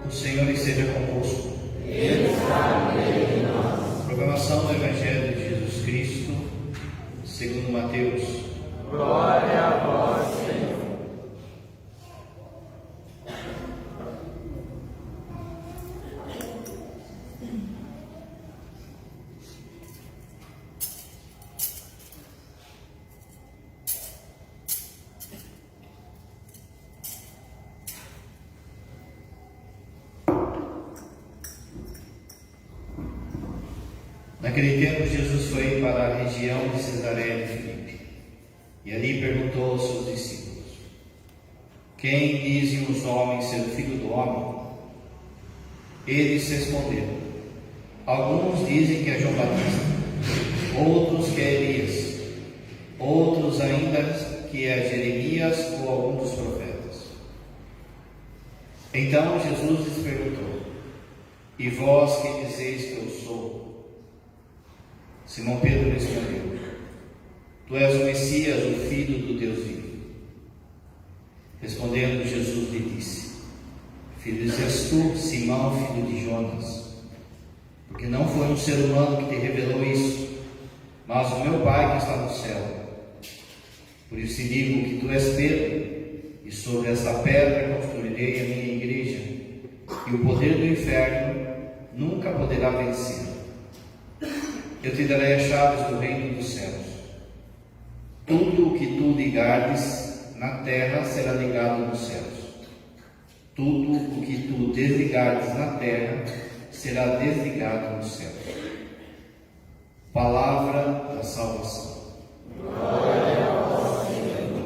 O Senhor esteja convosco. Ele está no meio de nós. Proclamação do Evangelho de Jesus Cristo, segundo Mateus. Glória a vós, Senhor. Naquele tempo, Jesus foi para a região de Cesareia de Filipe, e ali perguntou aos seus discípulos: Quem dizem os homens ser o Filho do Homem? Eles responderam: Alguns dizem que é João Batista, outros que é Elias, outros ainda que é Jeremias ou algum dos profetas. Então Jesus lhes perguntou: E vós quem dizeis que eu sou? Simão Pedro respondeu: Tu és o Messias, o Filho do Deus vivo. Respondendo, Jesus lhe disse: Feliz és tu, Simão, filho de Jonas, porque não foi um ser humano que te revelou isso, mas o meu Pai que está no céu. Por isso te digo que tu és Pedro, e sobre esta pedra construirei a minha igreja, e o poder do inferno nunca poderá vencer. Eu te darei as chaves do reino dos céus. Tudo o que tu ligares na terra será ligado nos céus. Tudo o que tu desligares na terra será desligado nos céus. Palavra da salvação. Glória a vós, Senhor.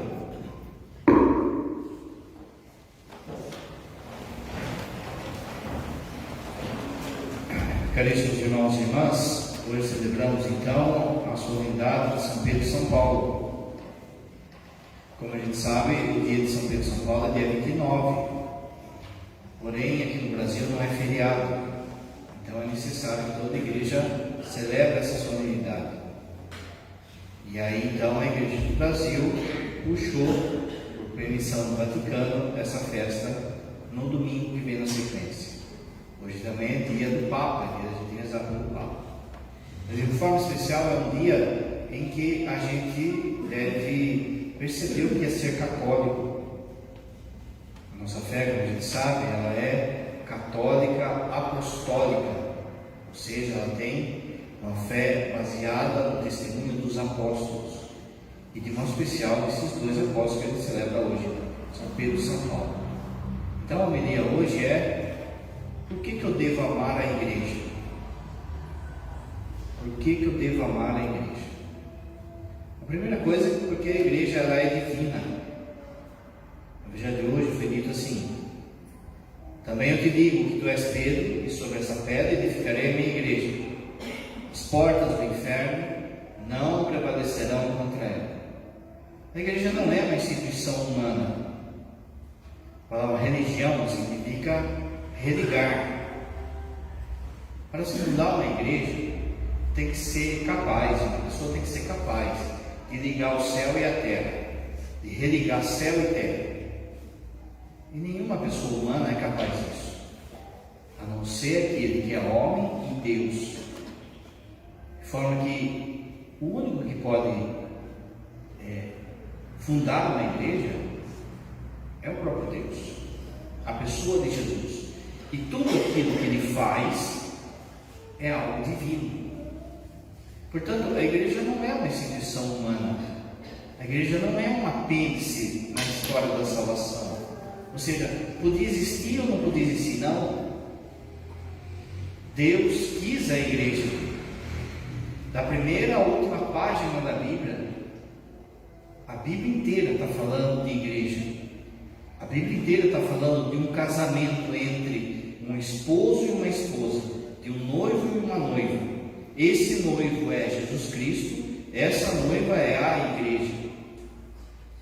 Caríssimos irmãos e irmãs, hoje celebramos então a solenidade de São Pedro e São Paulo. Como a gente sabe, o dia de São Pedro e São Paulo é dia 29. Porém, aqui no Brasil não é feriado. Então é necessário que toda a igreja celebre essa solenidade. E aí então a Igreja do Brasil puxou, por permissão do Vaticano, essa festa no domingo que vem na sequência. Hoje também é dia do Papa, dia de rezar pelo Papa. Mas de forma especial é um dia em que a gente deve perceber o que é ser católico. A nossa fé, como a gente sabe, ela é católica apostólica, ou seja, ela tem uma fé baseada no testemunho dos apóstolos, e de modo especial desses dois apóstolos que a gente celebra hoje, São Pedro e São Paulo. Então a homilia hoje é: por que eu devo amar a igreja? Por que eu devo amar a igreja? A primeira coisa é porque a igreja ela é divina. No Evangelho de hoje foi dito assim: Também eu te digo que tu és Pedro, e sobre essa pedra edificarei a minha igreja. As portas do inferno não prevalecerão contra ela. A igreja não é uma instituição humana. A palavra religião significa religar. Para se fundar uma igreja, tem que ser capaz, uma pessoa tem que ser capaz de ligar o céu e a terra, de religar céu e terra. E nenhuma pessoa humana é capaz disso, a não ser aquele que é homem e Deus. De forma que o único que pode fundar uma igreja é o próprio Deus, a pessoa de Jesus. E tudo aquilo que ele faz é algo divino. Portanto, a igreja não é uma instituição humana. A igreja não é um apêndice na história da salvação. Ou seja, podia existir ou não podia existir? Não. Deus quis a igreja. Da primeira à última página da Bíblia, a Bíblia inteira está falando de igreja. A Bíblia inteira está falando de um casamento entre um esposo e uma esposa, de um noivo e uma noiva. Esse noivo é Jesus Cristo, essa noiva é a igreja.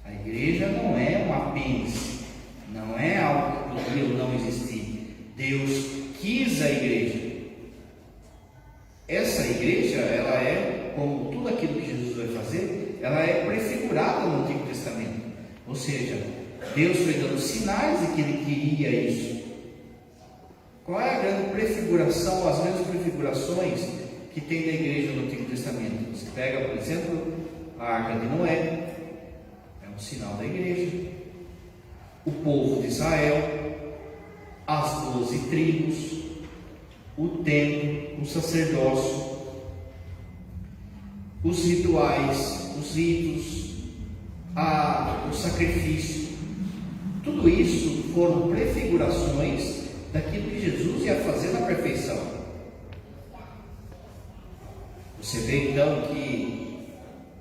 A igreja não é um apêndice, não é algo que podia ou não existir. Deus quis a igreja. Essa igreja, ela é, como tudo aquilo que Jesus vai fazer, ela é prefigurada no Antigo Testamento. Ou seja, Deus foi dando sinais de que Ele queria isso. Qual é a grande prefiguração, as grandes prefigurações que tem da igreja no Antigo Testamento? Você pega, por exemplo, a Arca de Noé, é um sinal da igreja. O povo de Israel, as 12 tribos, o templo, o sacerdócio, os rituais, os ritos, o sacrifício. Tudo isso foram prefigurações daquilo que Jesus ia fazer na perfeição. Você vê então que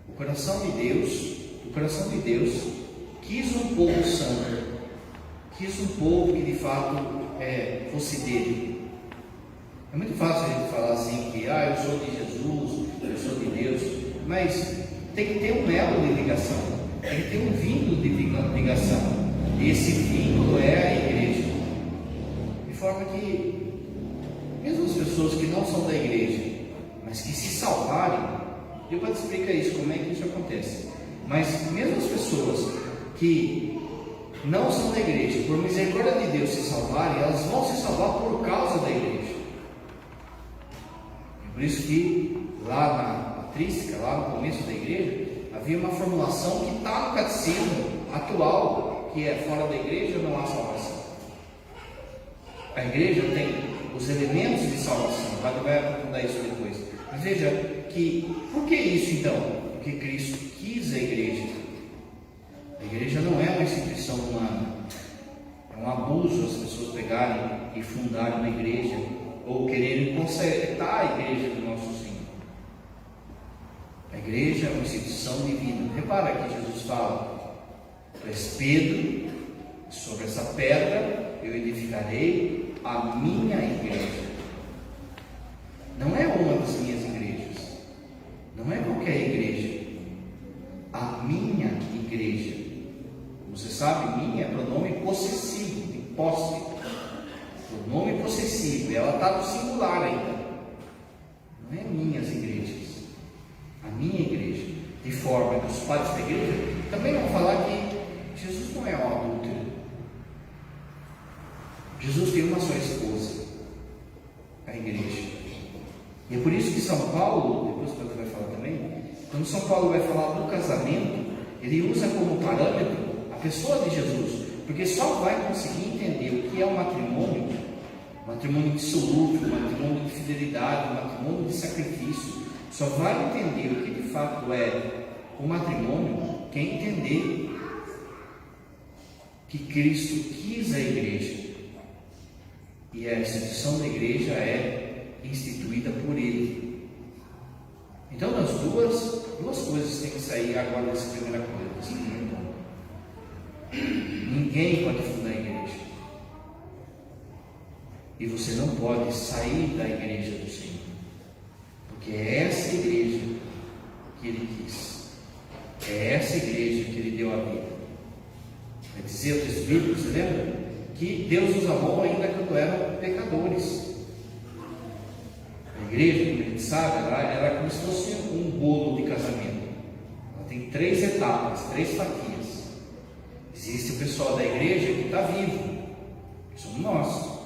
o coração de Deus quis um povo santo, quis um povo que de fato fosse dele. É muito fácil a gente falar assim que eu sou de Jesus, eu sou de Deus, mas tem que ter um elo de ligação, tem que ter um vínculo de ligação, e esse vínculo é a igreja, de forma que mesmo as pessoas que não são da igreja, mas que se salvarem, depois explica isso, como é que isso acontece, mas mesmo as pessoas que não são da igreja, por misericórdia de Deus se salvarem, elas vão se salvar por causa da igreja. Por isso que lá na patrística, lá no começo da igreja, havia uma formulação que está no catecismo atual, que é: fora da igreja não há salvação. A igreja tem os elementos de salvação, vai aprofundar isso depois. Mas veja que, por que isso então? Porque Cristo quis a igreja. A igreja não é uma instituição humana. É um abuso as pessoas pegarem e fundarem uma igreja, ou quererem consertar a igreja do nosso Senhor. A igreja é uma instituição divina. Repara que Jesus fala: tu és Pedro, sobre essa pedra eu edificarei a minha igreja. Não é uma das minhas igrejas, não é qualquer igreja, a minha igreja. Você sabe, minha é pronome possessivo, de posse, pronome possessivo, e ela está no singular ainda. Não é minhas igrejas, a minha igreja. De forma que os padres da igreja também vão falar que Jesus não é um adúltero. Jesus tem uma só esposa, a igreja. E é por isso que São Paulo, depois o Pedro vai falar também, quando São Paulo vai falar do casamento, ele usa como parâmetro a pessoa de Jesus, porque só vai conseguir entender o que é um matrimônio dissoluto, um matrimônio de fidelidade, um matrimônio de sacrifício. Só vai entender o que de fato é o matrimônio quem entender que Cristo quis a igreja, e a instituição da igreja é instituída por Ele. Então, as duas coisas têm que sair agora dessa primeira coisa. Ninguém pode fundar a igreja, e você não pode sair da igreja do Senhor, porque é essa igreja que Ele quis, é essa igreja que Ele deu a vida. Vai dizer o texto bíblico, você lembra? Que Deus nos amou ainda quando eram pecadores. A igreja, como a gente sabe, ela era como se fosse um bolo de casamento. Ela tem 3 etapas, 3 fatias. Existe o pessoal da igreja que está vivo, que somos nós.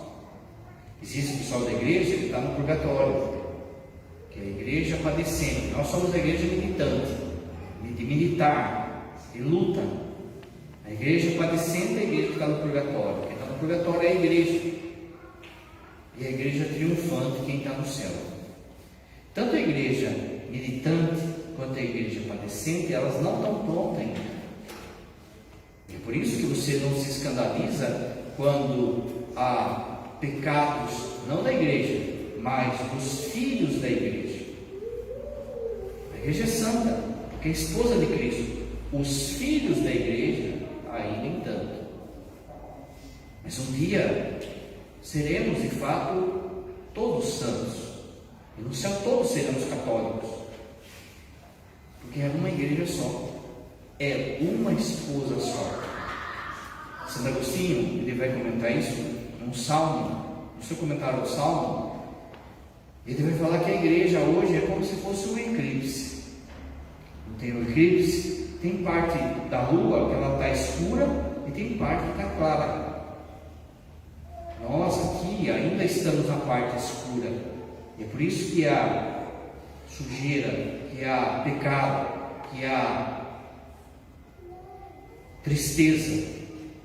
Existe o pessoal da igreja que está no purgatório, que é a igreja padecente. Nós somos a igreja militante, de militar, de luta. A igreja padecente é a igreja que está no purgatório. Quem está no purgatório é a igreja. E a igreja triunfante, quem está no céu. Tanto a igreja militante quanto a igreja padecente, elas não estão prontas ainda. É por isso que você não se escandaliza quando há pecados, não da igreja, mas dos filhos da igreja. A igreja é santa, porque é esposa de Cristo. Os filhos da igreja, aí nem tanto. Mas um dia seremos de fato todos santos, e no céu todos seremos católicos, porque é uma igreja só, é uma esposa só. Santo Agostinho, ele vai comentar isso num salmo, no seu comentário do salmo, ele vai falar que a igreja hoje é como se fosse um eclipse. Não tem um eclipse, tem parte da lua que ela está escura e tem parte que está clara. Nós aqui ainda estamos na parte escura. E é por isso que há sujeira, que há pecado, que há tristeza.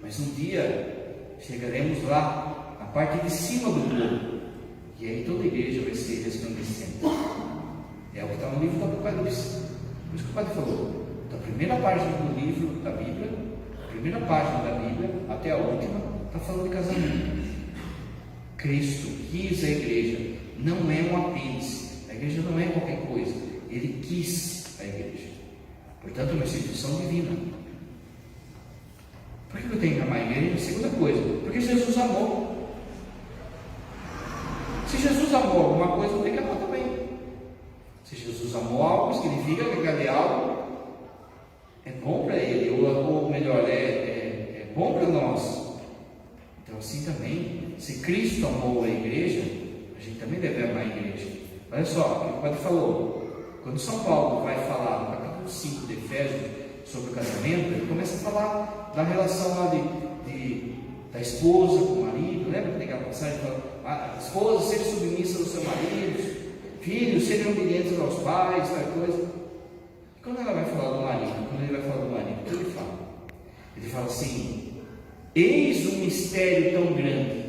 Mas um dia chegaremos lá, na parte de cima do globo. E aí toda a igreja vai ser resplandecente. É o que está no livro do Apocalipse. Por isso que o padre falou, da primeira página do livro da Bíblia, a primeira página da Bíblia até a última, está falando de casamento. Cristo quis a igreja, não é um apêndice. A igreja não é qualquer coisa. Ele quis a igreja. Portanto, é uma instituição divina. Por que eu tenho que amar a igreja? Segunda coisa, porque Jesus amou. Se Jesus amou alguma coisa, eu tenho que amar também. Se Jesus amou algo, significa que aquele algo é bom para ele, ou melhor, é bom para nós. Então, assim também, se Cristo amou a igreja, a gente também deve amar a igreja. Olha só, o padre falou, quando São Paulo vai falar no capítulo 5 de Efésios sobre o casamento, ele começa a falar da relação lá da esposa com o marido. Lembra que tem aquela passagem que fala, a esposa seja submissa aos seus maridos, filhos sejam obedientes aos pais, tal coisa. E quando ela vai falar do marido, quando ele vai falar do marido, o que ele fala? Ele fala assim, eis um mistério tão grande.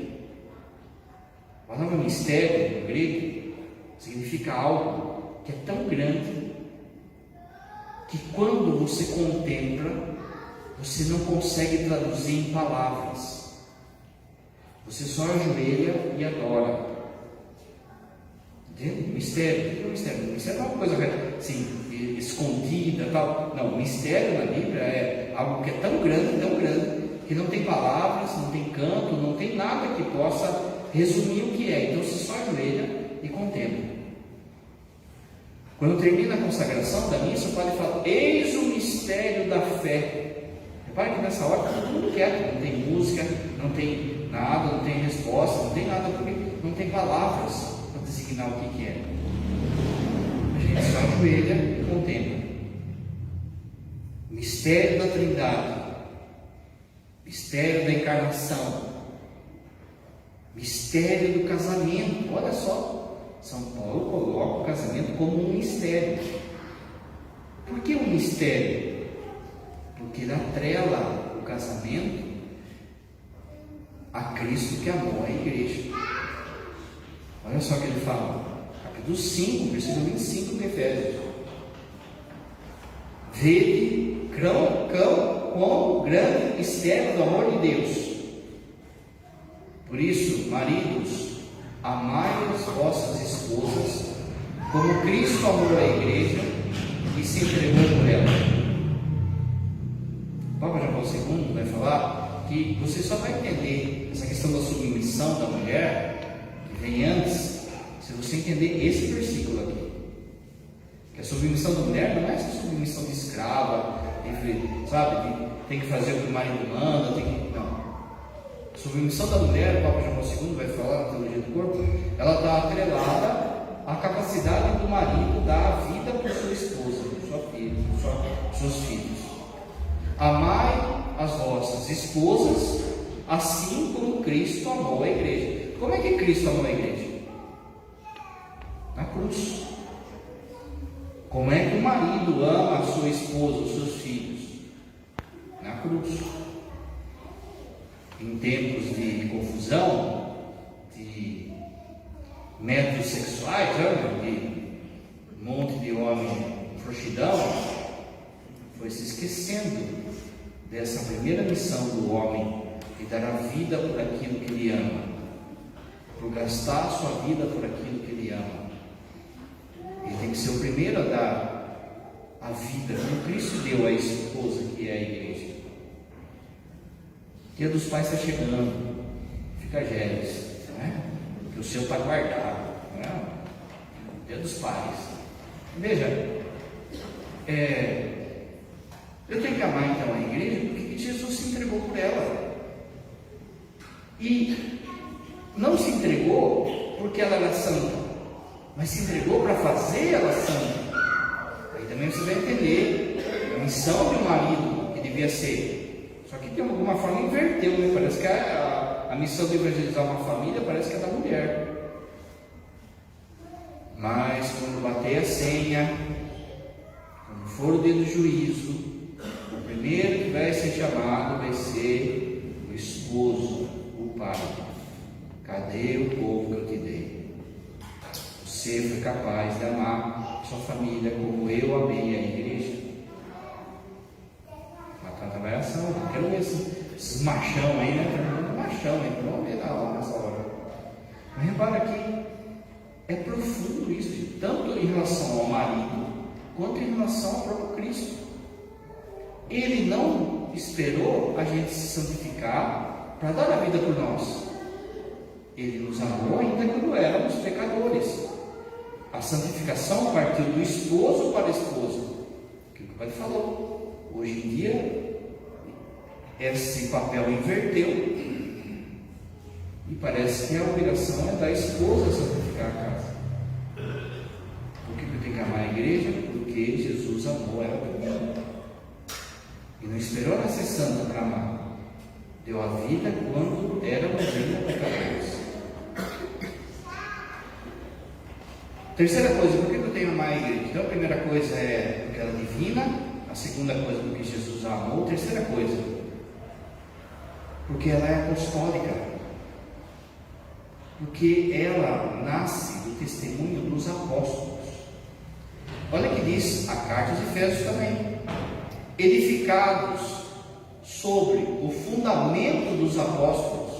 A palavra mistério no grego significa algo que é tão grande que quando você contempla, você não consegue traduzir em palavras. Você só ajoelha e adora. Entende? Mistério. O que é mistério? Mistério não é uma coisa assim, escondida, tal. Não, mistério na Bíblia é algo que é tão grande, que não tem palavras, não tem canto, não tem nada que possa resumir o que é. Então você só ajoelha e contempla. Quando termina a consagração da missa, o padre fala, eis o mistério da fé. Repare que nessa hora está todo mundo quieto, não tem música, não tem nada, não tem resposta, não tem nada, porque não tem palavras para designar o que é. A gente só ajoelha e contempla. Mistério da Trindade, mistério da encarnação, mistério do casamento. Olha só, São Paulo coloca o casamento como um mistério. Por que um mistério? Porque ele atrela o casamento a Cristo que amou a igreja. Olha só o que ele fala, capítulo 5, versículo 25 de Efésios. Vede quão grande mistério do amor de Deus. Por isso, maridos, amai as vossas esposas, como Cristo amou a igreja e se entregou por ela. O Papa João Paulo II vai falar que você só vai entender essa questão da submissão da mulher, que vem antes, se você entender esse versículo aqui. Que a submissão da mulher não é essa submissão de escrava, sabe, tem que fazer o que o marido manda, não. A submissão da mulher, o Papa João Paulo II vai falar na teologia do corpo, ela está atrelada à capacidade do marido dar a vida por sua esposa, por sua filha, por seus filhos. Amai as vossas esposas, assim como Cristo amou a igreja. Como é que Cristo amou a igreja? Na cruz. Como é que o marido ama a sua esposa, os seus filhos? Na cruz. Em tempos de confusão, de métodos sexuais, de um monte de homem frouxidão, foi se esquecendo dessa primeira missão do homem, de dar a vida por aquilo que ele ama, por gastar a sua vida por aquilo que ele ama. Ele tem que ser o primeiro a dar a vida, como Cristo deu à esposa, que é a igreja. O dia dos pais está chegando, fica gélios, não é? Porque o seu está guardado, não é? O dia dos pais. Veja, eu tenho que amar então a igreja porque Jesus se entregou por ela. E não se entregou porque ela era santa, mas se entregou para fazer ela santa. Aí também você vai entender a missão de um marido que devia ser. Só que de alguma forma inverteu, né? Parece que a a missão de evangelizar uma família parece que é da mulher. Mas quando bater a senha, quando for o dia do juízo, o primeiro que vai ser chamado vai ser o esposo, o pai. Cadê o povo que eu te dei? Você foi capaz de amar sua família como eu amei a igreja? Uma tanta variação, não quero ver esses machão aí, né? Tem muito machão aí, vamos ver lá nessa hora. Mas repara que é profundo isso, tanto em relação ao marido, quanto em relação ao próprio Cristo. Ele não esperou a gente se santificar para dar a vida por nós. Ele nos amou ainda quando éramos pecadores. A santificação partiu do esposo para a esposa, que o Pai falou. Hoje em dia, esse papel inverteu e parece que a obrigação é da esposa santificar a casa. Por que eu tenho que amar a igreja? Porque Jesus amou ela primeiro. E não esperou ela ser santa para amar. Deu a vida quando éramos ainda pecadores. Terceira coisa, por que eu tenho que amar a igreja? Então a primeira coisa é porque ela é divina. A segunda coisa, porque Jesus a amou. A terceira coisa, porque ela é apostólica. Porque ela nasce do testemunho dos apóstolos. Olha que diz a carta de Efésios também: edificados sobre o fundamento dos apóstolos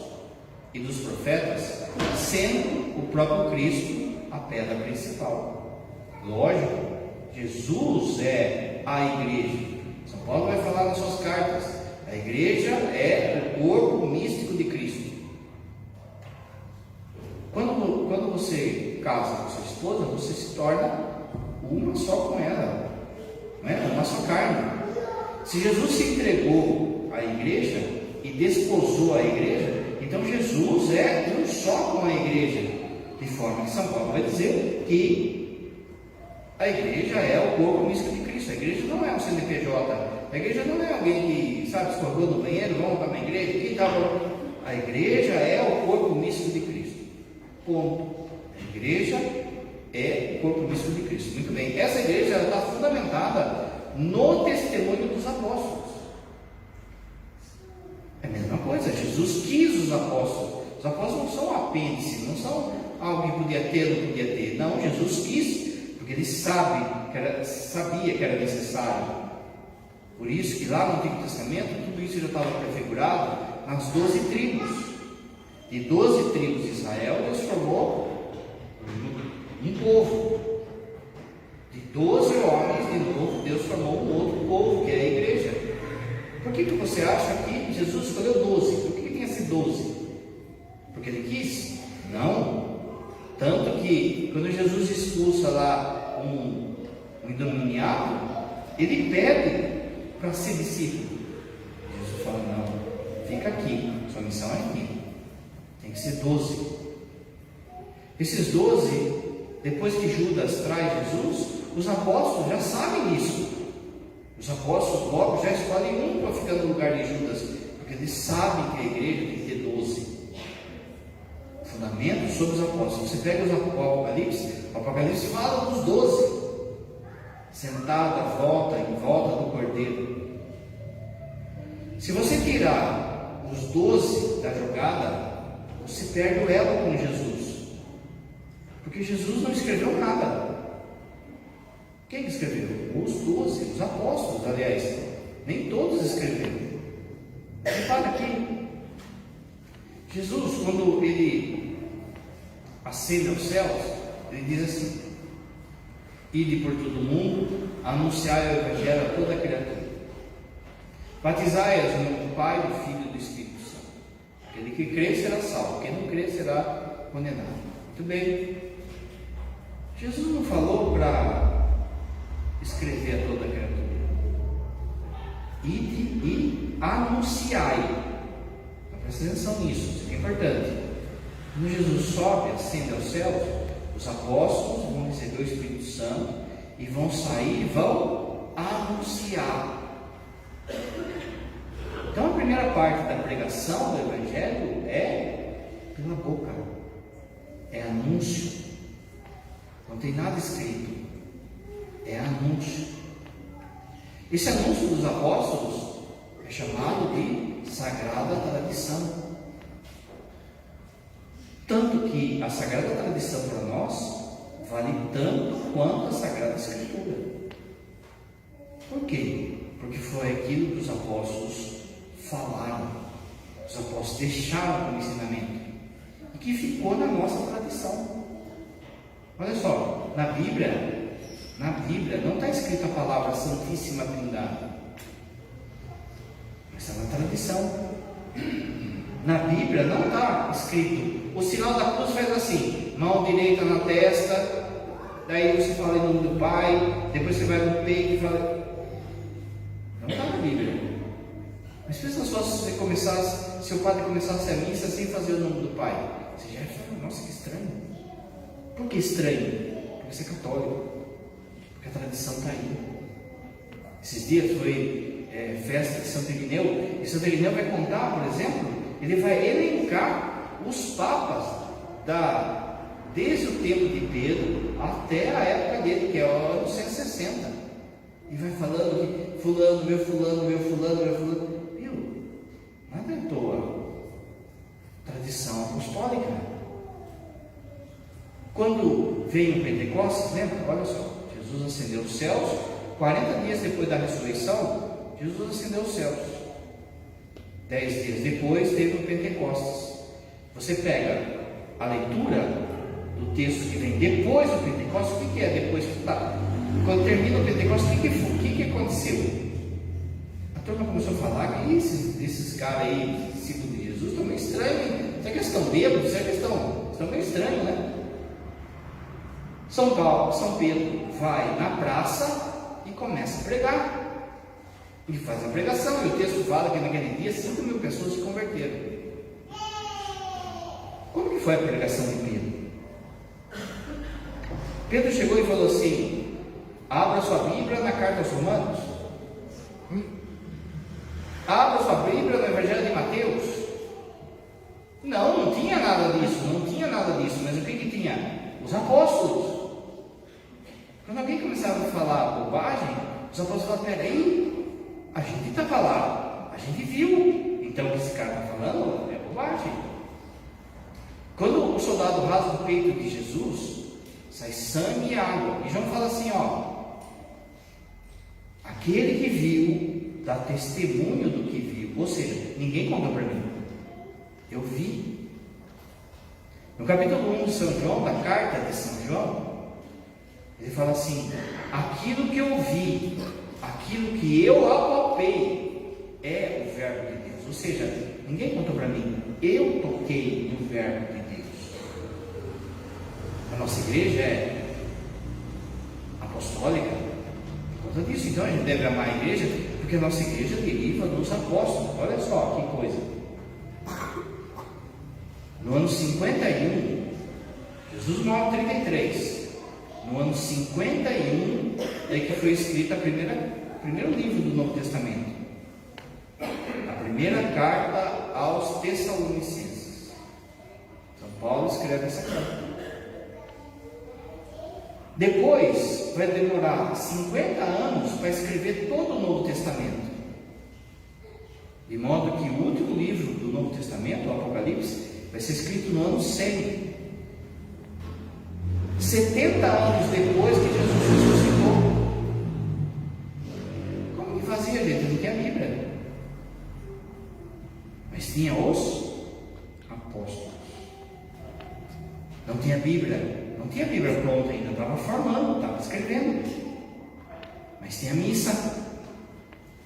e dos profetas, sendo o próprio Cristo a pedra principal. Lógico, Jesus é a igreja. São Paulo vai falar nas suas cartas: a igreja é o corpo místico de Cristo. Quando você casa com sua esposa, você se torna uma só com ela, não é? Uma só carne. Se Jesus se entregou à igreja e desposou a igreja, então Jesus é um só com a igreja. De forma que São Paulo vai dizer que a igreja é o corpo místico de Cristo. A igreja não é um CNPJ. A igreja não é alguém que, escorregou no banheiro, vamos para uma igreja, que tal? A igreja é o corpo místico de Cristo. Ponto. A igreja é o corpo místico de Cristo. Muito bem. Essa igreja está fundamentada no testemunho dos apóstolos. É a mesma coisa. Jesus quis os apóstolos. Os apóstolos não são apêndice, não são algo que podia ter ou não podia ter. Não, Jesus quis, porque ele sabia que era necessário. Por isso que lá no Antigo Testamento, tudo isso já estava prefigurado nas 12 tribos. De 12 tribos de Israel, Deus formou um povo. De 12 homens, de novo, Deus formou um outro povo, que é a igreja. Por que você acha que Jesus escolheu 12? Por que tinha sido 12? Porque ele quis? Não. Tanto que quando Jesus expulsa lá um endemoniado, ele pede para ser discípulo. Jesus fala: não, fica aqui, sua missão é aqui. Tem que ser 12. Esses 12, depois que Judas traz Jesus, os apóstolos já sabem disso. Os apóstolos logo já escolhem um para ficar no lugar de Judas, porque eles sabem que a igreja tem que ter 12. Fundamento sobre os apóstolos. Você pega o Apocalipse fala dos 12, sentado em volta do Cordeiro. Se você tirar os 12 da jogada, você perde o elo com Jesus, porque Jesus não escreveu nada. Quem escreveu? Os 12, os apóstolos, aliás, nem todos escreveram. Repara aqui, Jesus, quando ele ascende aos céus, ele diz assim: ide por todo o mundo, anunciai o evangelho a toda a criatura, batizai-as no nome do Pai, do Filho e do Espírito Santo. Aquele que crê será salvo, quem não crê será condenado. Muito bem. Jesus não falou para escrever a toda a criatura. Ide e anunciai. Presta atenção nisso, isso aqui é importante. Quando Jesus sobe, ascende aos céus, os apóstolos vão receber o Espírito Santo e vão sair e vão anunciar. Então a primeira parte da pregação do Evangelho é pela boca, é anúncio, não tem nada escrito, é anúncio. Esse anúncio dos apóstolos é chamado de sagrada tradição. Tanto que a sagrada tradição para nós vale tanto quanto a Sagrada Escritura. Por quê? Porque foi aquilo que os apóstolos falaram, os apóstolos deixaram como ensinamento e que ficou na nossa tradição. Olha só, na Bíblia não está escrita a palavra Santíssima Trindade, mas está na tradição. Na Bíblia não está escrito, o sinal da cruz faz assim, mão direita na testa, daí você fala em nome do Pai, depois você vai no peito e fala. Não está na Bíblia. Mas pensa só se o padre começasse a missa sem fazer o nome do Pai. Você já fala, nossa, que estranho. Por que estranho? Porque você é católico, porque a tradição está aí. Esses dias foi festa de Santo Irineu, e Santo Irineu vai contar, por exemplo, ele vai elencar os papas desde o tempo de Pedro até a época dele, que é o ano 160. E vai falando que fulano, meu fulano, meu fulano, meu fulano. Viu? Nada é à toa. Tradição apostólica. Quando veio o Pentecostes, lembra? Olha só, Jesus ascendeu os céus, 40 dias depois da ressurreição, Jesus ascendeu os céus. 10 dias depois teve o Pentecostes. Você pega a leitura do texto que vem depois do Pentecostes, o que é depois que está? Quando termina o Pentecostes, o que aconteceu? A turma começou a falar que esses caras aí, discípulos de Jesus, estão meio estranhos. Será que eles estão bêbados? Será que eles estão meio estranhos, né? São Pedro vai na praça e começa a pregar. Ele faz a pregação, e o texto fala que naquele dia 5.000 pessoas se converteram. Como que foi a pregação de Pedro? Pedro chegou e falou assim: abra sua Bíblia na carta aos Romanos. Abra sua Bíblia no Evangelho de Mateus. Não tinha nada disso, mas o que tinha? Os apóstolos. Quando alguém começava a falar bobagem, os apóstolos falavam: peraí, a gente estava lá, a gente viu, então o que esse cara está falando é bobagem. Quando o soldado rasga o peito de Jesus, sai sangue e água, e João fala assim: aquele que viu dá testemunho do que viu, ou seja, ninguém contou para mim, eu vi. No capítulo 1 de São João, da carta de São João, ele fala assim: aquilo que eu vi, aquilo que eu apalpei é o verbo de Deus. Ou seja, ninguém contou para mim, eu toquei no verbo de Deus. A nossa igreja é apostólica por conta disso. Então a gente deve amar a igreja, porque a nossa igreja deriva dos apóstolos. Olha só que coisa. No ano 51, Jesus morre em 33. No ano 51 é que foi escrita o primeiro livro do Novo Testamento, a primeira carta aos Tessalonicenses. São Paulo escreve essa carta. Depois vai demorar 50 anos para escrever todo o Novo Testamento, de modo que o último livro do Novo Testamento, o Apocalipse, vai ser escrito no ano 100. 70 anos depois que Jesus ressuscitou. Como que fazia, gente? Não tinha a Bíblia, mas tinha os apóstolos. Não tinha Bíblia pronta ainda, estava formando, estava escrevendo, mas tinha missa.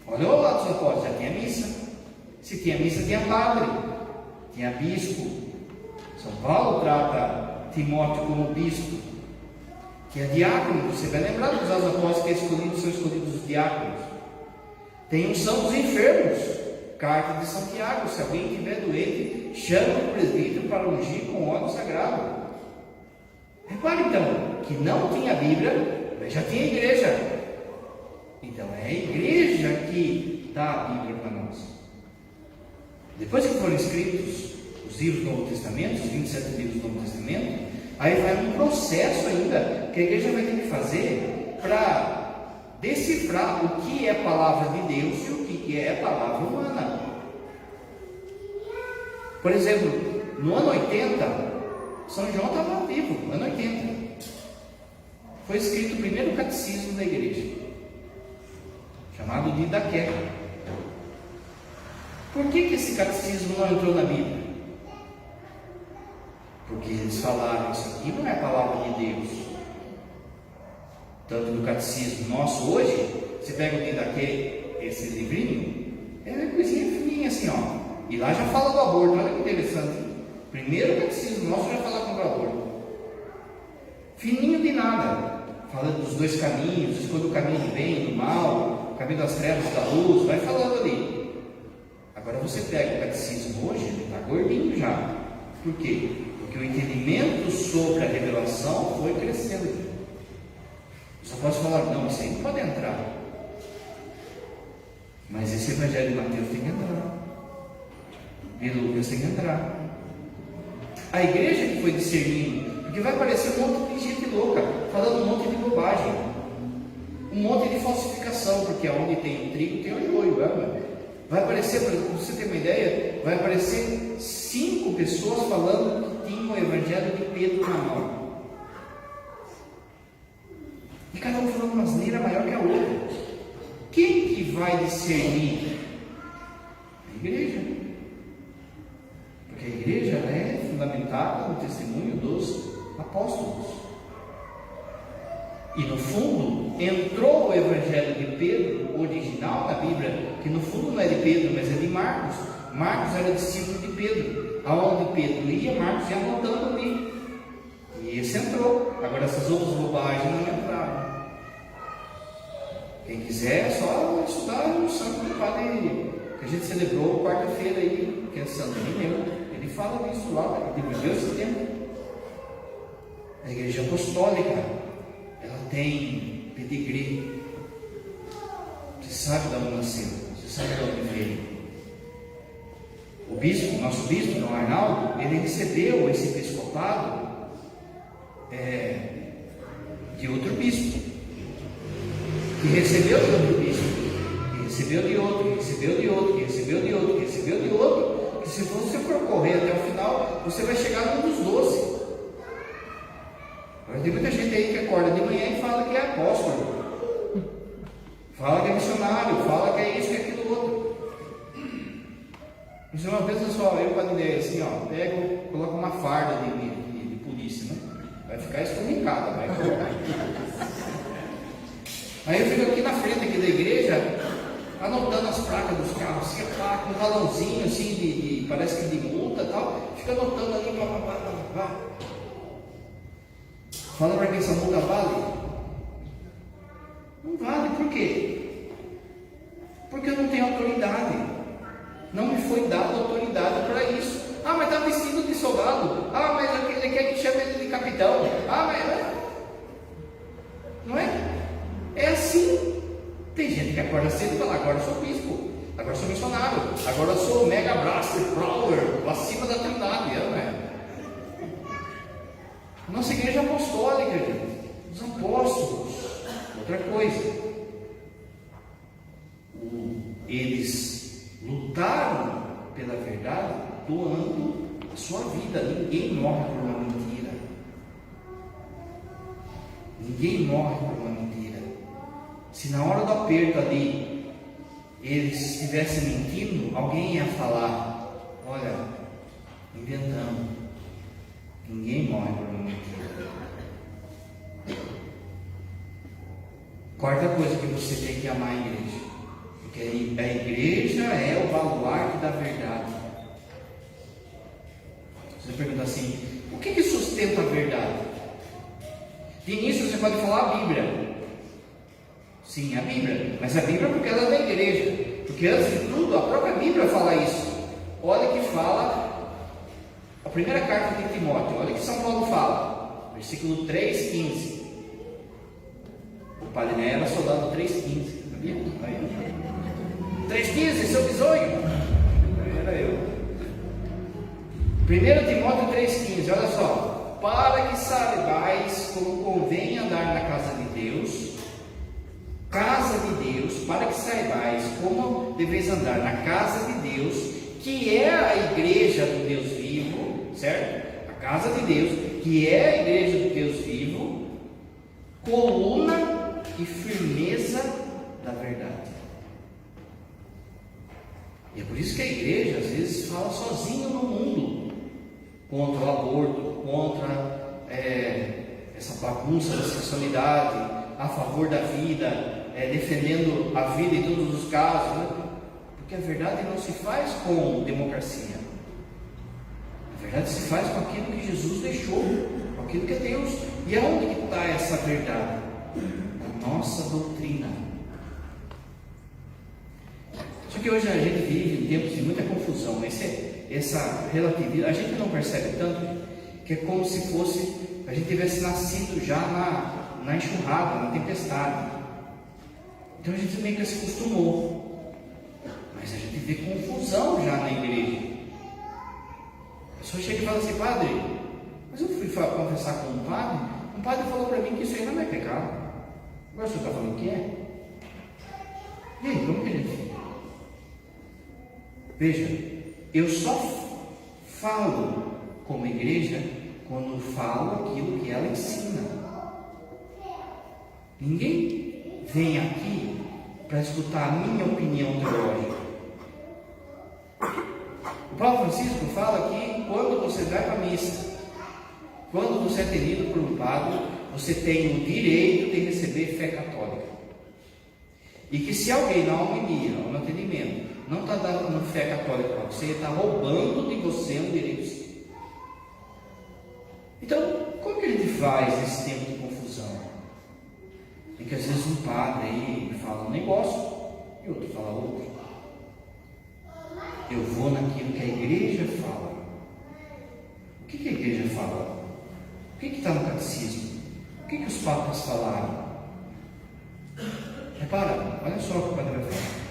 Olha o lado dos apóstolos, já tinha missa. Se tinha missa, tinha padre, tinha bispo. São Paulo trata Timóteo como bispo, que é diácono. Você vai lembrar dos apóstolos que são escolhidos os diáconos. Tem unção dos enfermos, carta de Santiago: se alguém estiver doente, chame o presbítero para ungir com óleo sagrado. Repare então que não tinha Bíblia, mas já tinha igreja. Então é a igreja que dá a Bíblia para nós. Depois que foram escritos os livros do Novo Testamento, os 27 livros do Novo Testamento, aí vai um processo ainda que a igreja vai ter que fazer para decifrar o que é palavra de Deus e o que é palavra humana. Por exemplo, no ano 80, São João estava vivo, no ano 80. Foi escrito o primeiro catecismo da igreja, chamado de Didaqué. Por que esse catecismo não entrou na Bíblia? Porque eles falaram, isso aqui não é a palavra de Deus. Tanto no catecismo nosso hoje, você pega o Didaqué, esse livrinho, é uma coisinha fininha assim, ó. E lá já fala do aborto, olha que interessante. Primeiro catecismo nosso já fala contra o aborto. Fininho de nada. Fala dos dois caminhos, escolha o caminho do bem e do mal, o caminho das trevas e da luz, vai falando ali. Agora você pega o catecismo hoje, ele está gordinho já. Por quê? Porque o entendimento sobre a revelação foi crescendo. Só posso falar, não, isso aí não pode entrar. Mas esse evangelho de Mateus tem que entrar. E Lucas tem que entrar. A igreja que foi discernindo, porque vai aparecer um monte de gente louca, falando um monte de bobagem, um monte de falsificação, porque onde tem o trigo tem o joio, vai aparecer, para você ter uma ideia, vai aparecer 5 pessoas falando que tinham o evangelho de Pedro na mão, e cada um falando uma asneira maior que a outra. Quem que vai discernir? A igreja. Porque a igreja é fundamentada no testemunho dos apóstolos. E no fundo, entrou o evangelho de Pedro, original na Bíblia, que no fundo não é de Pedro, mas é de Marcos. Marcos era discípulo de Pedro. Aonde Pedro ia, Marcos ia anotando ali. E esse entrou. Agora essas outras bobagens não entraram. Quem quiser é só estudar o santo do Padre que a gente celebrou quarta-feira aí, que é Santo Irineu. Ele fala disso lá, ele viveu esse tempo. A igreja apostólica, ela tem pedigree. Você sabe de onde nasceu, você sabe de onde veio. O bispo, nosso bispo, Dom Arnaldo, ele recebeu esse episcopado de outro bispo, que recebeu de outro bispo, que recebeu de outro, que recebeu de outro, que recebeu de outro, que recebeu de outro. Que se você for correr até o final, você vai chegar num dos 12. Agora tem muita gente aí que acorda de manhã e fala que é apóstolo, fala que é missionário, fala que é isso, que é aquilo outro. Mas uma vez só, eu para dizer assim, ó, pego, coloco uma farda de polícia, né? Vai ficar escorrencada, vai colocar. Aí eu fico aqui na frente aqui da igreja, anotando as placas dos carros, assim, a placa, um balãozinho assim, parece que de multa e tal, fica anotando ali, pá. Fala para quem essa multa vale? Não vale, por quê? Porque eu não tenho autoridade, não me foi dada autoridade para isso. Ah, mas está vestido de soldado, ah, mas ele quer que chame ele de capitão, ah, mas não é? É assim. Tem gente que acorda cedo e fala, agora eu sou bispo, agora eu sou missionário, agora eu sou mega blaster, prowler, acima da trindade, não é? Nossa igreja apostólica, gente, os apóstolos, outra coisa, eles lutaram pela verdade, doando a sua vida. Ninguém morre por uma mentira, ninguém morre por uma mentira. Se na hora do aperto ali eles estivessem mentindo, alguém ia falar, olha, inventando. Ninguém morre por uma mentira. Quarta coisa que você tem que amar a igreja, porque a igreja é o baluarte da verdade. Você pergunta assim, o que sustenta a verdade? De início você pode falar a Bíblia. Sim, a Bíblia, mas a Bíblia porque ela é da igreja, porque antes de tudo a própria Bíblia fala isso. Olha que fala a primeira carta de Timóteo, olha que São Paulo fala, versículo 3,15. O Padre Né era soldado 3,15, sabia? 3,15, seu bisonho, era eu. 1 Timóteo 3,15, olha só. Para que saibais como convém andar na casa de Deus, para que saibais como deveis andar na casa de Deus, que é a igreja do Deus vivo, certo? A casa de Deus, que é a igreja do Deus vivo, coluna e firmeza da verdade. E é por isso que a igreja às vezes fala sozinha no mundo, contra o aborto, contra essa bagunça da sexualidade, a favor da vida, defendendo a vida em todos os casos, né? Porque a verdade não se faz com democracia, a verdade se faz com aquilo que Jesus deixou, com aquilo que é Deus. E aonde que está essa verdade? Na nossa doutrina. Só que hoje a gente vive em tempos de muita confusão, essa relatividade, a gente não percebe tanto, que é como se fosse, a gente tivesse nascido já na enxurrada, na tempestade. Então a gente meio que se acostumou, mas a gente vê confusão já na igreja. A pessoa chega e fala assim: padre, mas eu fui conversar com um padre falou para mim que isso aí não é pecado. Agora o senhor está falando que é? E aí, como que a gente fica? Veja, eu só falo como igreja quando falo aquilo que ela ensina. Ninguém vem aqui para escutar a minha opinião teológica. O Papa Francisco fala que quando você vai para a missa, quando você é atendido por um padre, você tem o direito de receber fé católica. E que se alguém na homilia ou no atendimento não está dando fé católica para você, está roubando de você um direito seu. Então, como que a gente faz nesse tempo de confusão? Em que às vezes um padre aí fala um negócio e outro fala outro. Eu vou naquilo que a igreja fala. O que a igreja fala? O que está no catecismo? O que os papas falaram? Repara, olha só o que o padre vai falar.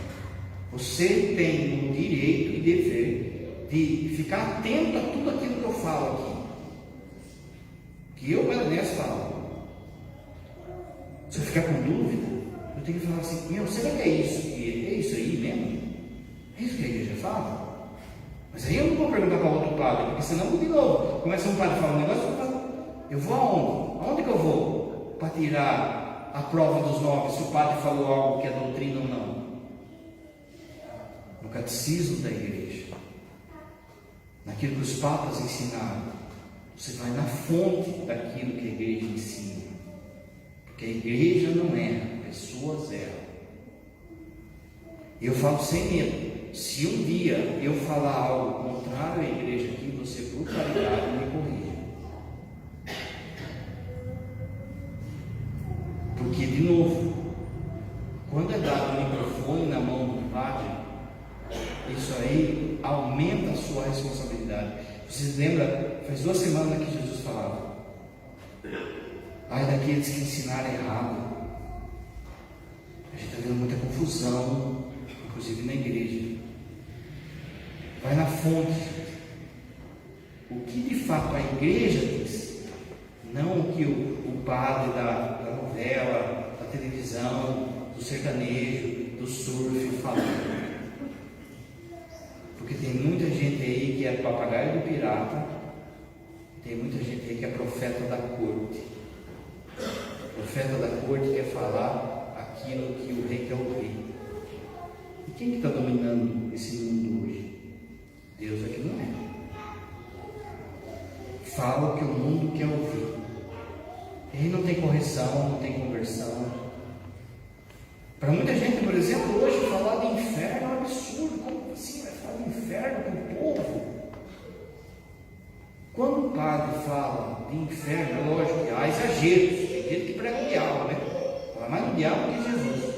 Você tem o direito e dever de ficar atento a tudo aquilo que eu falo aqui, que eu, Belenense, falo. Se eu ficar com dúvida, eu tenho que falar assim: será que é isso? É isso aí mesmo? É isso que a igreja fala? Mas aí eu não vou perguntar para outro padre, porque senão, de novo, começa um padre a falar um negócio, eu vou aonde? Aonde que eu vou para tirar a prova dos 9, se o padre falou algo que é doutrina ou não? No catecismo da igreja, naquilo que os papas ensinaram. Você vai na fonte daquilo que a igreja ensina, porque a igreja não erra, pessoas erram. Eu falo sem medo. Se um dia eu falar algo contrário à igreja aqui, você, por caridade, me corrija. Porque, de novo, quando é dado o microfone na mão do padre, isso aí aumenta a sua responsabilidade. Vocês lembram, faz 2 semanas que Jesus falava: ai daqueles que ensinaram errado. A gente está vendo muita confusão, inclusive na igreja. Vai na fonte. O que de fato a igreja diz, não o que o padre da novela, da televisão, do sertanejo, do surf fala. Porque tem muita gente aí que é papagaio do pirata, tem muita gente aí que é profeta da corte. O profeta da corte quer falar aquilo que o rei quer ouvir. E quem que está dominando esse mundo hoje? Deus aqui não é. Fala o que o mundo quer ouvir. E aí não tem correção, não tem conversão. Para muita gente, por exemplo, hoje falar de inferno é um absurdo. Como assim vai falar de inferno com o povo? Quando o padre fala de inferno, é lógico que há exageros. Tem gente que prega o diabo, né? Fala mais no diabo que Jesus.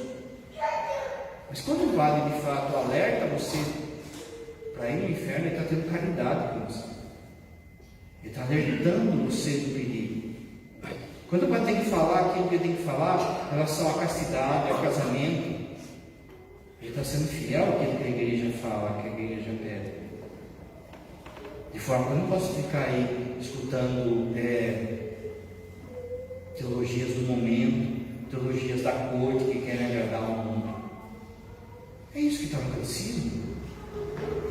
Mas quando o padre de fato alerta você para ir no inferno, ele está tendo caridade com você. Ele está alertando você do perigo. Quando o padre tem que falar aquilo que ele tem que falar em relação à castidade, ao casamento, ele está sendo fiel àquilo que a igreja fala, que a igreja pede. De forma que eu não posso ficar aí escutando teologias do momento, teologias da corte que querem agradar ao mundo. É isso que está no catecismo?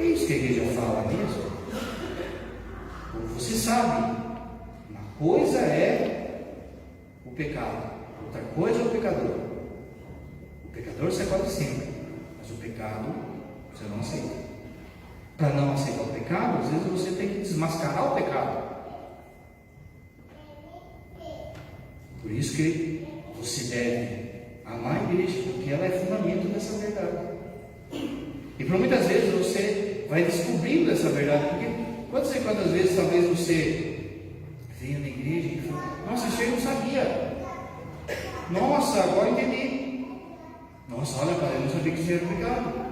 É isso que a igreja fala mesmo? Você sabe, uma coisa é o pecado, outra coisa é o pecador. O pecador você pode sempre, mas o pecado você não aceita. Para não aceitar o pecado, às vezes você tem que desmascarar o pecado. Por isso que você deve amar a igreja, porque ela é fundamento dessa verdade. E por muitas vezes você vai descobrindo essa verdade, porque quantas vezes talvez você venha na igreja e fala: nossa, isso eu não sabia. Nossa, agora entendi. Nossa, olha, cara, eu não sabia que isso era pecado.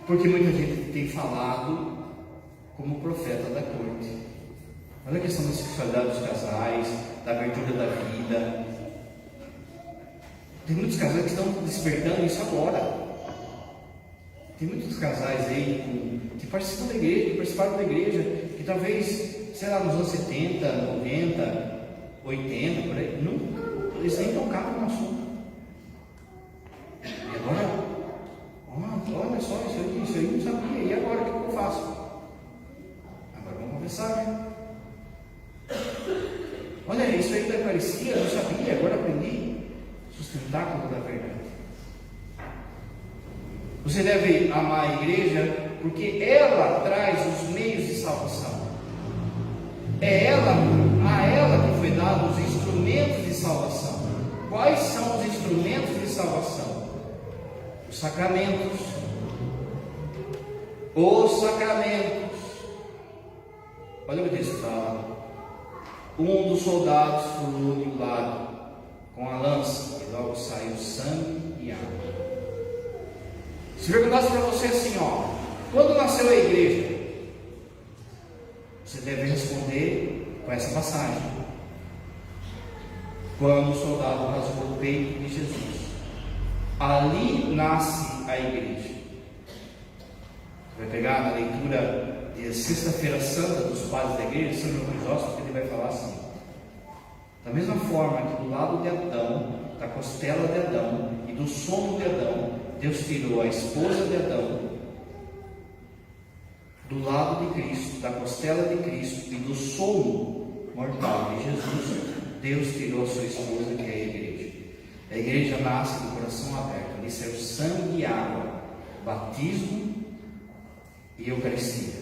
Porque muita gente tem falado como profeta da corte. Olha a questão da sexualidade dos casais, da abertura da vida. Tem muitos casais que estão despertando isso agora. Tem muitos casais aí que participam da igreja, que participaram da igreja, que talvez, sei lá, nos anos 70, 90, 80, por aí, nunca, eles nem tocaram no assunto. E agora, olha só, isso aí não sabia, e agora o que eu faço? Agora vamos conversar, né? Olha, isso aí da Eucaristia, eu não sabia, agora aprendi. Sustentar com toda a verdade. Você deve amar a igreja porque ela traz os meios de salvação. É a ela que foi dado os instrumentos de salvação. Quais são os instrumentos de salvação? Os sacramentos. Os sacramentos. Olha o que diz: um dos soldados furou-lhe o lado com a lança, e logo saiu sangue e água. Se perguntasse para você assim, quando nasceu a igreja? Você deve responder com essa passagem: quando o soldado rasgou o peito de Jesus. Ali nasce a igreja. Você vai pegar na leitura de Sexta-feira Santa dos padres da igreja, São João Crisóstomo, que ele vai falar assim: da mesma forma que do lado de Adão, da costela de Adão e do sono de Adão, Deus tirou a esposa de Adão, do lado de Cristo, da costela de Cristo e do sono mortal de Jesus, Deus tirou a sua esposa, que é a igreja. A igreja nasce do coração aberto, ali saiu sangue e água, batismo e Eucaristia.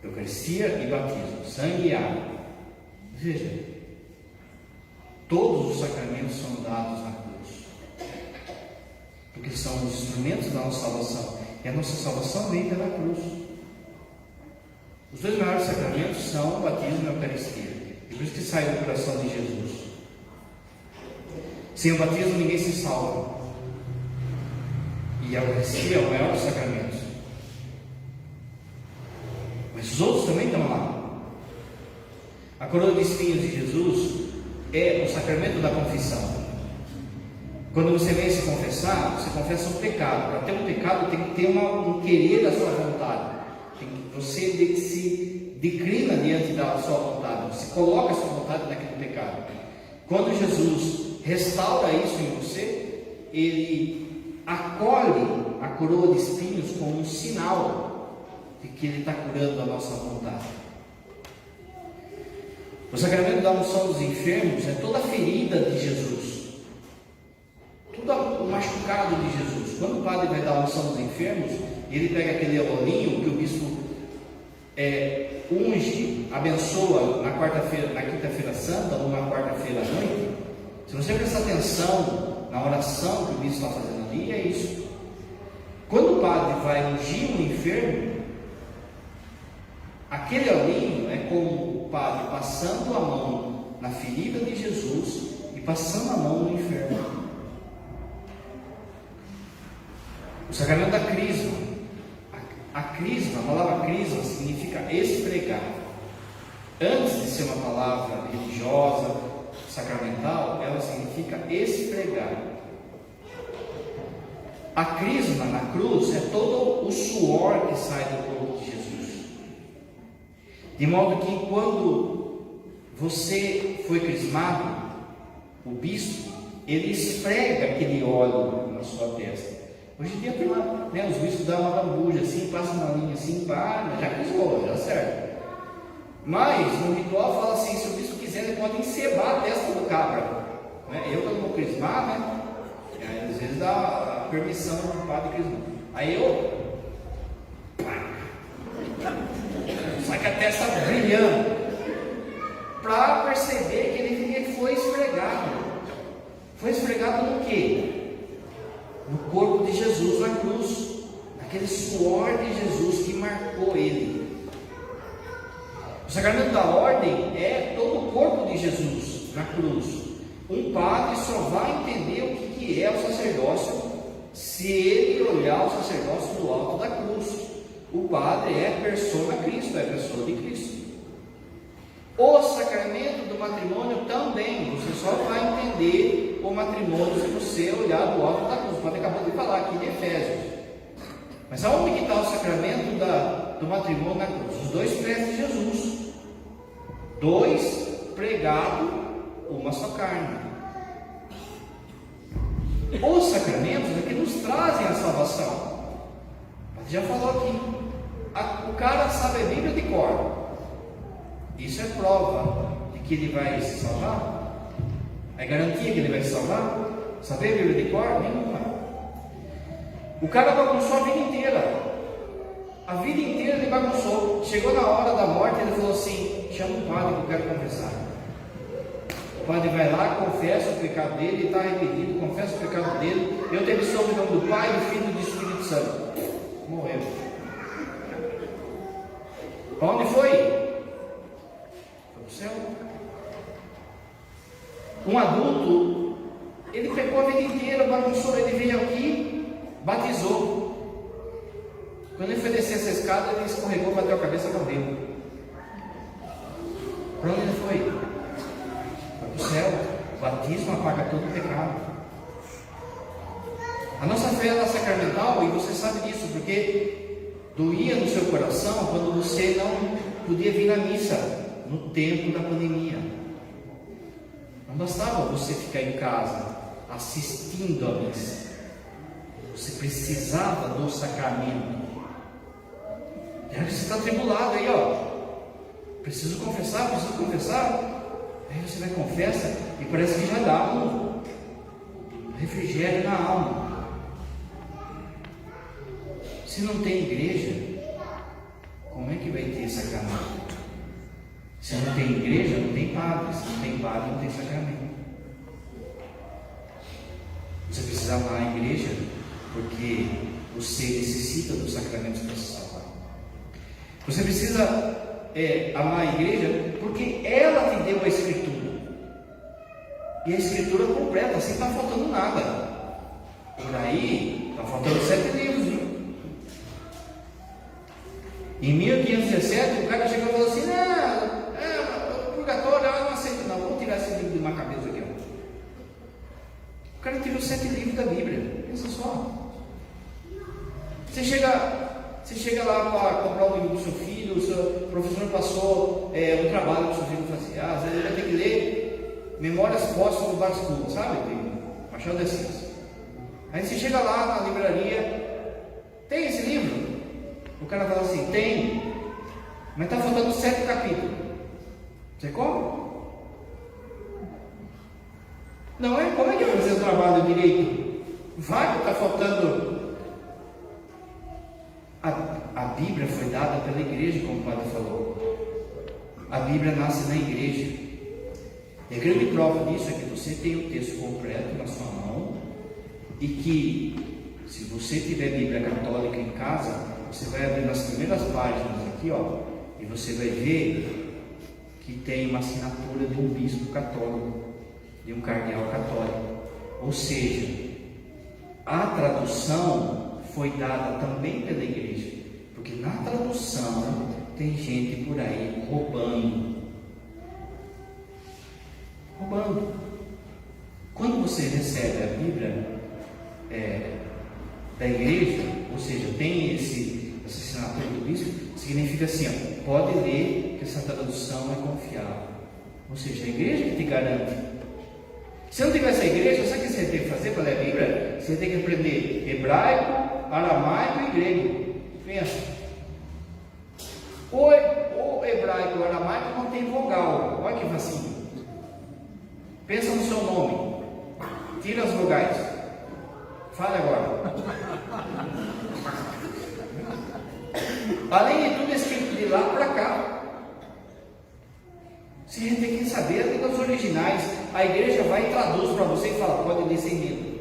Eucaristia e batismo, sangue e água. Veja, todos os sacramentos são dados na cruz, porque são os instrumentos da nossa salvação, e a nossa salvação vem pela cruz. Os dois maiores sacramentos são o batismo e a Eucaristia, e por isso que sai do coração de Jesus. Sem o batismo ninguém se salva, e a Eucaristia é o maior dos sacramentos, mas os outros também estão lá. A coroa de espinhos de Jesus é o sacramento da confissão. Quando você vem se confessar, você confessa um pecado. Para ter um pecado tem que ter um querer da sua vontade. Você se declina diante da sua vontade, você coloca a sua vontade naquele pecado. Quando Jesus restaura isso em você, Ele acolhe a coroa de espinhos como um sinal de que Ele está curando a nossa vontade. O sacramento da unção dos enfermos é toda a ferida de Jesus, tudo o machucado de Jesus. Quando o padre vai dar a unção dos enfermos, ele pega aquele olhinho que o bispo unge, abençoa na quarta-feira, na quinta-feira santa ou na quarta-feira à noite. Se você prestar atenção na oração que o bispo está fazendo ali, é isso. Quando o padre vai ungir um enfermo, aquele olhinho é como o padre passando a mão na ferida de Jesus e passando a mão no enfermo. O sacramento da crisma. A crisma, a palavra crisma significa esfregar. Antes de ser uma palavra religiosa, sacramental, ela significa esfregar. A crisma na cruz é todo o suor que sai do corpo de Jesus. De modo que quando você foi crismado, o bispo, ele esfrega aquele óleo na sua testa. Hoje em dia tem lá, né, os bispos dão uma lambuja assim, passam uma linha assim, pá, já crismou, já serve. Mas no ritual fala assim, se o bispo quiser, ele pode encebar a testa do cabra. Né? Eu quando vou crismar, né? Às vezes dá a permissão do padre crismar. Aí eu sai com a testa brilhando, para perceber que ele foi esfregado. Foi esfregado no quê? No corpo de Jesus na cruz, naquele suor de Jesus que marcou ele. O sacramento da ordem é todo o corpo de Jesus na cruz. Um padre só vai entender o que é o sacerdócio se ele olhar o sacerdócio do alto da cruz. O padre é persona Cristo, é a pessoa de Cristo. O sacramento do matrimônio também, você só vai entender o matrimônio se você olhar do alto da cruz. O padre acabou de falar aqui de Efésios. Mas aonde que está o sacramento do matrimônio na cruz? Os dois pés de Jesus. Dois pregados, uma só carne. Os sacramentos é que nos trazem a salvação. O padre já falou aqui. O cara sabe a Bíblia de cor. Isso é prova de que ele vai se salvar? É garantia que ele vai se salvar? Saber a Bíblia de cor? Nenhuma. O cara bagunçou a vida inteira. A vida inteira ele bagunçou. Chegou na hora da morte, ele falou assim: chama o padre que eu quero confessar. O padre vai lá, confessa o pecado dele, ele está arrependido, confessa o pecado dele. Eu te absolvo em nome do Pai, do Filho e do Espírito Santo. Morreu. Para onde foi? Foi para o céu. Um adulto, ele pecou a vida inteira, bagunçou, ele veio aqui, batizou. Quando ele foi descer essa escada, ele escorregou, bateu a cabeça e morreu. Para onde ele foi? Foi para o céu. O batismo apaga todo o pecado. A nossa fé era sacramental, e você sabe disso, porque doía no seu coração quando você não podia vir na missa no tempo da pandemia. Não bastava você ficar em casa assistindo a missa. Você precisava do sacramento. E aí você está atribulado aí, ó. Preciso confessar. Aí você vai confessa e parece que já dá um refrigério na alma. Se não tem igreja, como é que vai ter sacramento? Se não tem igreja, não tem padre. Se não tem padre, não tem sacramento. Você precisa amar a igreja porque você necessita dos sacramentos para se salvar. Você precisa amar a igreja porque ela te deu a Escritura. E a Escritura completa, assim não está faltando nada. Por aí, está faltando 7 livros, viu? Em 1517, o cara chegou e falou assim: o purgatório, eu não aceito não, vamos tirar esse livro de uma cabeça aqui. Ó. O cara tirou 7 livros da Bíblia, pensa só. Você chega lá para comprar um livro do seu filho, o seu professor passou um trabalho que o seu filho fazia. Às vezes ele vai ter que ler Memórias Póstumas do Brás Cubas, sabe? Tem Machado de Assis. Aí você chega lá na livraria, tem esse livro? O cara fala assim: tem, mas está faltando 7 capítulos. Você compra? Não é? Como é que vai fazer o trabalho direito? Vai que está faltando. A Bíblia foi dada pela igreja, como o padre falou. A Bíblia nasce na igreja. E a grande prova disso é que você tem o texto completo na sua mão e que, se você tiver Bíblia católica em casa, você vai abrir nas primeiras páginas aqui, ó, e você vai ver que tem uma assinatura de um bispo católico, de um cardeal católico. Ou seja, a tradução foi dada também pela igreja, porque na tradução tem gente por aí roubando. Quando você recebe a Bíblia da igreja, ou seja, tem essa assinatura do bispo, significa assim, ó, pode ler que essa tradução é confiável. Ou seja, a igreja que te garante. Se não tiver essa igreja, sabe o que você tem que fazer para ler a Bíblia? Você tem que aprender hebraico, aramaico e grego. Pensa. O hebraico e o aramaico não tem vogal. Olha que vacilo. Pensa no seu nome. Tira as vogais. Fale agora. Além de tudo, é escrito de lá para cá. Se a gente tem que saber as línguas originais, a igreja vai e traduz para você e fala, pode ler sem medo.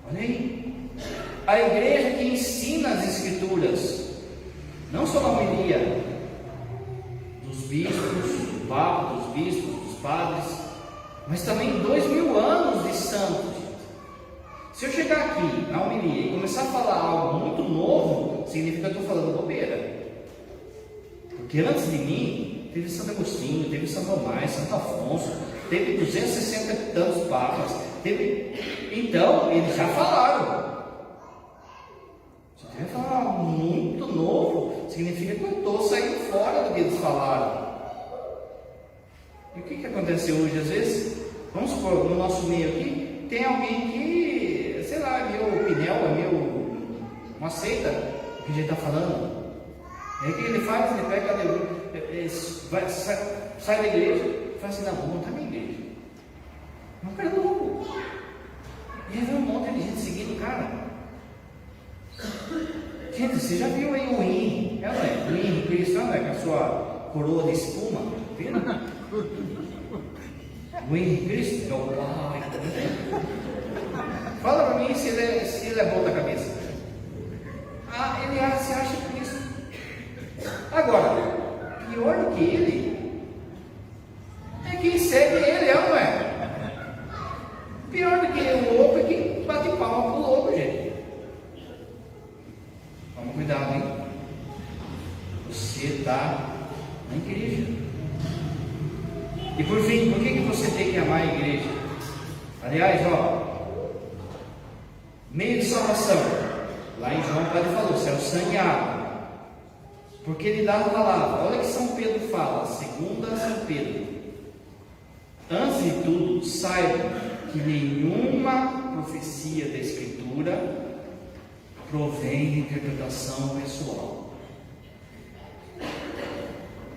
Olha aí. A igreja que ensina as escrituras, não só na homilia dos bispos, do papa, dos bispos, dos padres, mas também 2000 anos de santos. Se eu chegar aqui na homilia e começar a falar algo muito novo, significa que eu estou falando bobeira. Porque antes de mim, teve Santo Agostinho, teve São Tomás, Santo Afonso, teve 260 e tantos papas, então eles já falaram. Se eu falar algo muito novo, significa que eu estou saindo fora do que eles falaram. E o que aconteceu hoje? Às vezes, vamos supor, no nosso meio aqui, tem alguém que, sei lá, é meio pinel, não aceita o que a gente está falando. Aí o que ele faz? Ele pega sai da igreja e fala assim, não, vou montar minha igreja. Não, cara, louco. E aí vem um monte de gente seguindo o cara. Gente, você já viu aí o Henry? É, não é? O Henry Cristo, não é? Com a sua coroa de espuma. Viu? O Henry Cristo é o pai. Fala para mim se ele é bom da cabeça. Ele se acha Cristo. Agora, pior do que ele é quem segue ele, não é? Pior do que o louco é quem bate palma pro louco, gente. Toma cuidado, hein? Você está na igreja. E por fim, por que você tem que amar a igreja? Aliás, meio de salvação. Lá em João, o Padre falou: céu, sangue e água. Porque ele dá a palavra. Olha que São Pedro fala, segundo São Pedro. Antes de tudo, saibam que nenhuma profecia da Escritura provém de interpretação pessoal.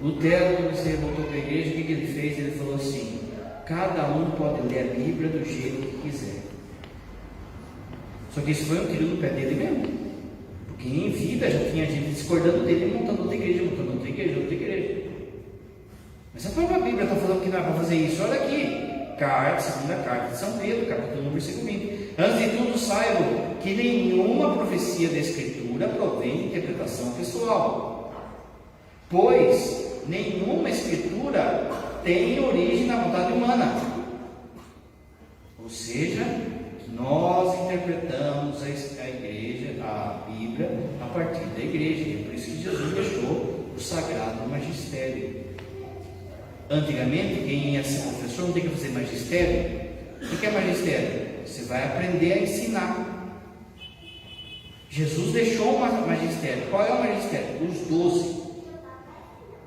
Lutero, quando se voltou para a igreja, o que ele fez? Ele falou assim: cada um pode ler a Bíblia do jeito que quiser. Só que isso foi um tiro no pé dele mesmo. Porque em vida já tinha gente discordando dele, montando outra igreja, outra igreja. Mas a própria Bíblia está falando que não é para fazer isso. Olha aqui, segunda carta de São Pedro, capítulo 1, versículo 20. Antes de tudo, saibam que nenhuma profecia da Escritura provém de interpretação pessoal, pois nenhuma Escritura tem origem na vontade humana. Ou seja, nós interpretamos a igreja, a Bíblia, a partir da igreja. E é por isso que Jesus deixou o sagrado magistério. Antigamente, quem ia ser professor não tem que fazer magistério. O que é magistério? Você vai aprender a ensinar. Jesus deixou o magistério. Qual é o magistério? Os 12.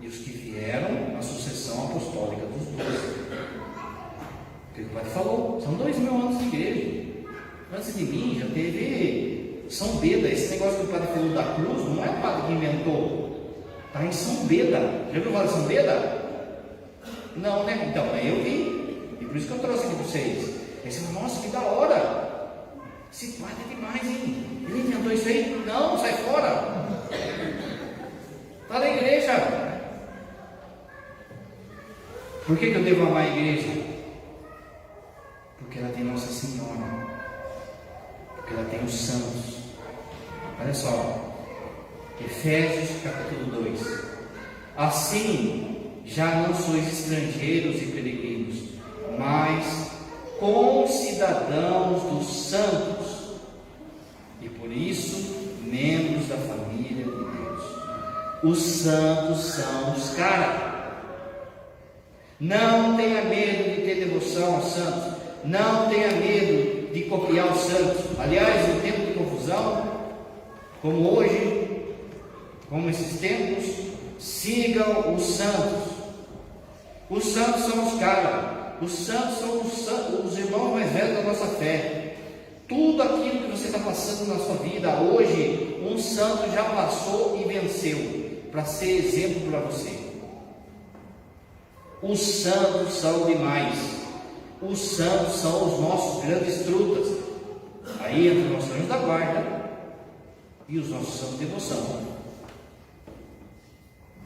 E os que vieram na sucessão apostólica dos 12. O que o Padre falou? São 2000 anos de igreja. Antes de mim já teve São Beda. Esse negócio que o Padre falou da cruz, não é o Padre que inventou. Está em São Beda. Já viu falar de São Beda? Não, né? Então, eu vi. E por isso que eu trouxe aqui para vocês. Aí você fala: nossa, que da hora. Esse padre é demais, hein? Ele inventou isso aí? Não, sai fora. Está na igreja. Por que eu devo amar a igreja? Porque ela tem Nossa Senhora. Porque ela tem os santos. Olha só, Efésios capítulo 2. Assim, já não sois estrangeiros e peregrinos, mas concidadãos dos santos, e por isso membros da família de Deus. Os santos são os caras. Não tenha medo de ter devoção aos santos. Não tenha medo de copiar os santos. Aliás, no tempo de confusão, como hoje, como esses tempos, sigam os santos. Os santos são os caras, os santos são os irmãos mais velhos da nossa fé. Tudo aquilo que você está passando na sua vida, hoje, um santo já passou e venceu, para ser exemplo para você. Os santos são demais. Os santos são os nossos grandes trutas. Aí entra o nosso anjo da guarda e os nossos santos de devoção.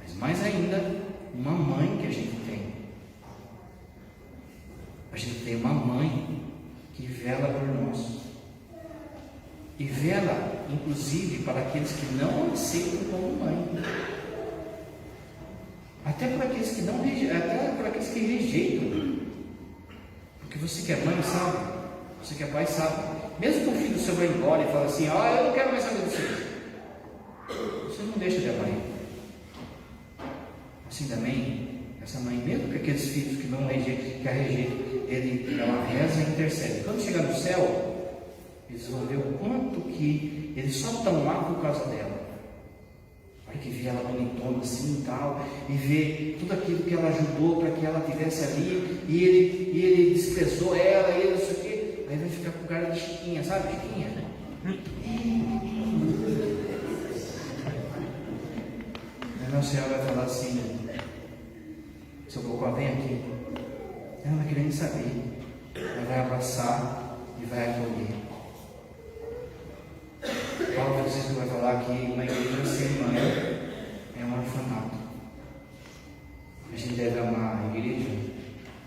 Mas mais ainda, uma mãe que a gente tem. A gente tem uma mãe que vela por nós. E vela, inclusive, para aqueles que não aceitam como mãe. Até para aqueles que não até para aqueles que rejeitam. Porque você que é mãe sabe, você que é pai sabe. Mesmo que o filho seu vá embora e fala assim, eu não quero mais saber dos filhos, você não deixa de amar ele. Assim também, essa mãe, mesmo que aqueles filhos que não rejeitam, que a rejeitam, ela reza e intercede. Quando chegar no céu, eles vão ver o quanto que eles só estão lá por causa dela. Aí que vê ela bonitona assim e tal, e vê tudo aquilo que ela ajudou para que ela estivesse ali, e ele desprezou ela, e ele não sei o quê. Aí vai ficar com cara de Chiquinha, sabe? Chiquinha. Aí Nossa Senhora vai falar assim, seu Bocó, vem aqui. Ela não vai querer nem saber. Ela vai abraçar e vai acolher. Paulo Francisco vai falar que uma igreja sem mãe é um orfanato. A gente deve amar a igreja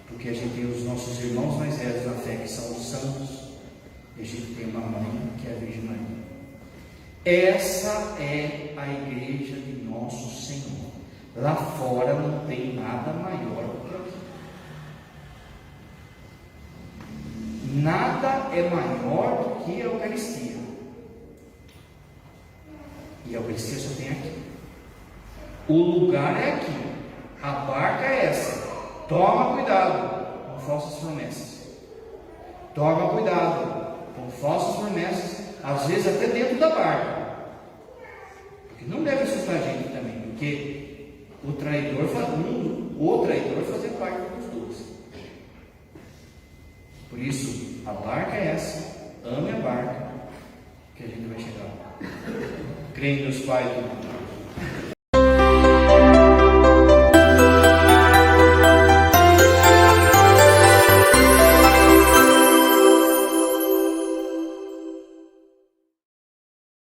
porque a gente tem os nossos irmãos mais velhos na fé, que são os santos, e a gente tem uma mãe que é a Virgem Maria. Essa é a igreja de nosso Senhor. Lá fora não tem nada maior do que aqui. Nada é maior do que a Eucaristia. E a Eucaristia só tem aqui. O lugar é aqui. A barca é essa. Toma cuidado com falsas promessas. Toma cuidado com falsas promessas, às vezes até dentro da barca. Porque não deve assustar a gente também, porque o traidor fazia parte dos dois. Por isso, a barca é essa. Ame a barca, que a gente vai chegar lá. Creio em Deus Pai,